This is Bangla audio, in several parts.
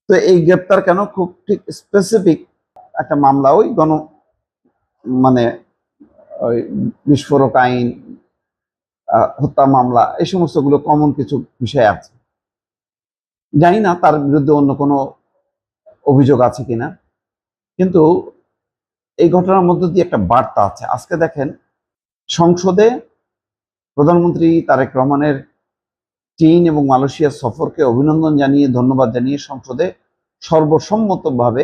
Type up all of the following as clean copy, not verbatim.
তো এই গ্রেপ্তার কেন, খুব ঠিক স্পেসিফিক একটা মামলা, ওই মানে ওই বিস্ফোরক আইন, হত্যা মামলা, এই সমস্তগুলো কমন কিছু বিষয় আছে। জানি না তার বিরুদ্ধে অন্য কোনো অভিযোগ আছে কিনা, কিন্তু এই ঘটনার মধ্যে দিয়ে একটা বার্তা আছে। আজকে দেখেন, সংসদে প্রধানমন্ত্রী তারেক রহমানের চীন এবং মালয়েশিয়া সফরকে অভিনন্দন জানিয়ে, ধন্যবাদ জানিয়ে সংসদে সর্বসম্মতভাবে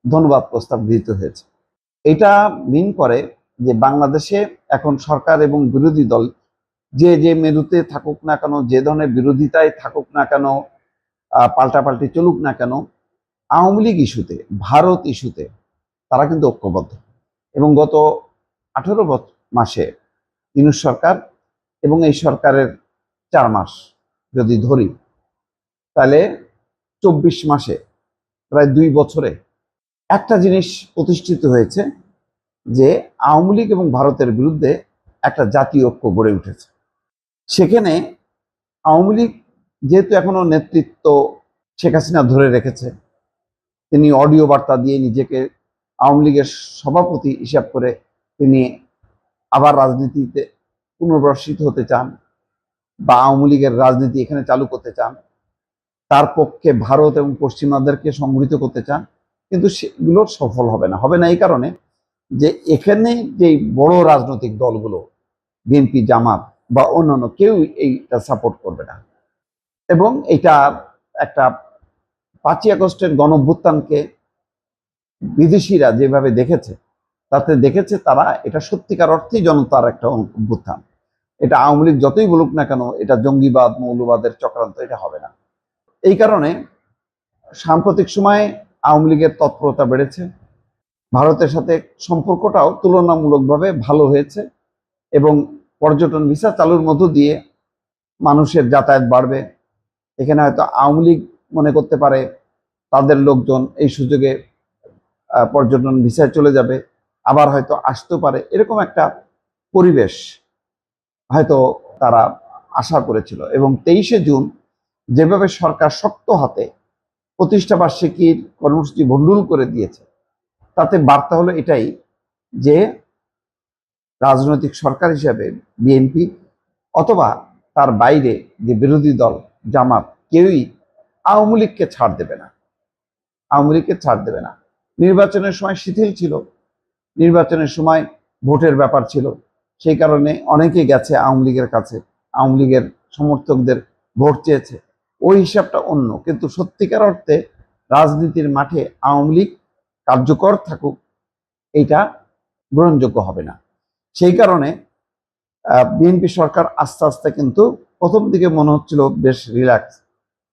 ধন্যবাদ প্রস্তাব গৃহীত হয়েছে। এটা মিন করে যে বাংলাদেশে এখন সরকার এবং বিরোধী দল যে যে মেরুতে থাকুক না কেন, যে ধরনের বিরোধিতায় থাকুক না কেন, পাল্টাপাল্টি চলুক না কেন, আওয়ামী লীগ ইস্যুতে, ভারত ইস্যুতে তারা কিন্তু ঐক্যবদ্ধ। এবং গত 18 মাসে ইউনূস সরকার এবং এই সরকারের 4 মাস যদি ধরি, তাহলে 24 মাসে, প্রায় 2 বছরে একটা জিনিস প্রতিষ্ঠিত হয়েছে, যে আওয়ামী লীগ এবং ভারতের বিরুদ্ধে একটা জাতীয় ঐক্য গড়ে উঠেছে। সেখানে আওয়ামী লীগ যেহেতু এখনো নেতৃত্ব শেখ হাসিনা ধরে রেখেছে, তিনি অডিও বার্তা দিয়ে নিজেকে আওয়ামী লীগের সভাপতি হিসাব করে তিনি আবার রাজনীতিতে পুনর্বাসিত হতে চান, বা আওয়ামী লীগের রাজনীতি এখানে চালু করতে চান, তার পক্ষে ভারত এবং পশ্চিমাদেরকে সংগঠিত করতে চান, কিন্তু সেগুলো সফল হবে না এই কারণে যে এখানে যে বড় রাজনৈতিক দলগুলো, বিএনপি, জামাত বা অন্যান্য, কেউ এইটা সাপোর্ট করবে না। এবং এটা একটা 5ই আগস্টের গণঅভ্যুত্থানকে বিদেশিরা যেভাবে দেখেছে, তাতে দেখেছে তারা এটা সত্যিকার অর্থেই জনতার একটা অভ্যুত্থান। এটা আওয়ামী লীগ যতই বলুক না কেন এটা জঙ্গিবাদ, মৌলবাদের চক্রান্ত, এটা হবে না। এই কারণে সাম্প্রতিক সময়ে আওয়ামী লীগের তৎপরতা বেড়েছে, ভারতের সাথে সম্পর্কটাও তুলনামূলকভাবে ভালো হয়েছে, এবং পর্যটন ভিসা চালুর মধ্য দিয়ে মানুষের যাতায়াত বাড়বে। এখানে হয়তো আওয়ামী লীগ মনে করতে পারে তাদের লোকজন এই সুযোগে পর্যটন ভিসায় চলে যাবে, আবার হয়তো আসতে পারে, এরকম একটা পরিবেশ হয়তো তারা আশা করেছিল। এবং 23শে জুন যেভাবে সরকার শক্ত হাতে প্রতিষ্ঠা বার্ষিকীর কর্মসূচি ভণ্ডুল করে দিয়েছে, তাতে বার্তা হলো এটাই যে রাজনৈতিক সরকার হিসেবে বিএনপি অথবা তার বাইরে যে বিরোধী দল জামাত, কেউই আওয়ামী লীগকে ছাড় দেবে না, আওয়ামী লীগকে ছাড় দেবে না। নির্বাচনের সময় শিথিল ছিল, নির্বাচনের সময় ভোটের ব্যাপার ছিল, সেই কারণে অনেকে গেছে আওয়ামী লীগের কাছে, আওয়ামী লীগের সমর্থকদের ভোট চেয়েছে, ওই হিসাবটা অন্য। কিন্তু সত্যিকার অর্থে রাজনীতির মাঠে আওয়ামী লীগ কার্যকর থাকুক, এইটা গ্রহণযোগ্য হবে না। সেই কারণে বিএনপি সরকার আস্তে আস্তে, কিন্তু প্রথম দিকে মনে হচ্ছিল বেশ রিল্যাক্স,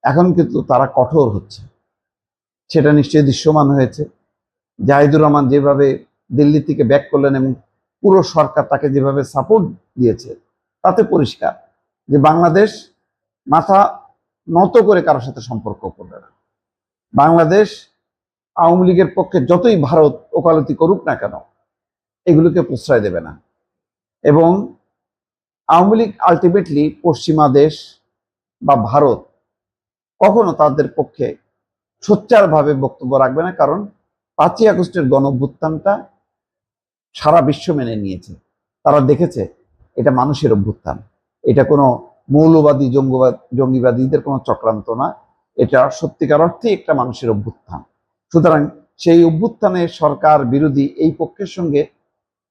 এখন কিন্তু তারা কঠোর হচ্ছে, সেটা নিশ্চয়ই দৃশ্যমান হয়েছে। জাহিদুর রহমান যেভাবে দিল্লি থেকে ব্যাক করলেন এবং পুরো সরকার তাকে যেভাবে সাপোর্ট দিয়েছে, তাতে পরিষ্কার যে বাংলাদেশ মাথা নত করে কারোর সাথে সম্পর্ক করবে না। বাংলাদেশ আওয়ামী লীগের পক্ষে যতই ভারত ওকালতি করুক না কেন, এগুলোকে প্রশ্রয় দেবে না। এবং আওয়ামী লীগ আলটিমেটলি পশ্চিমা দেশ বা ভারত কখনো তাদের পক্ষে সোচ্চারভাবে বক্তব্য রাখবে না, কারণ 5ই আগস্টের গণঅভ্যুত্থানটা সারা বিশ্ব মেনে নিয়েছে। তারা দেখেছে এটা মানুষের অভ্যুত্থান, এটা কোনো মৌলবাদী জঙ্গিবাদীদের কোনো চক্রান্ত না, এটা সত্যিকার অর্থেই একটা মানুষের অভ্যুত্থান। সুতরাং সেই অভ্যুত্থানে সরকার বিরোধী এই পক্ষের সঙ্গে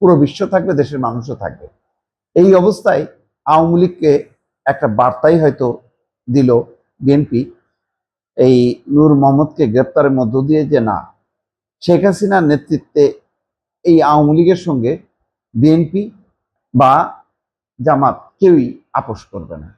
পুরো বিশ্ব থাকবে, দেশের মানুষও থাকবে। এই অবস্থায় আওয়ামী লীগকে একটা বার্তাই হয়তো দিল বিএনপি এই নূর মোহাম্মদকে গ্রেপ্তারের মধ্য দিয়ে, যে না, শেখ হাসিনার নেতৃত্বে এই আওয়ামী লীগের সঙ্গে বিএনপি বা জামাত কেউই আপোষ করবে না।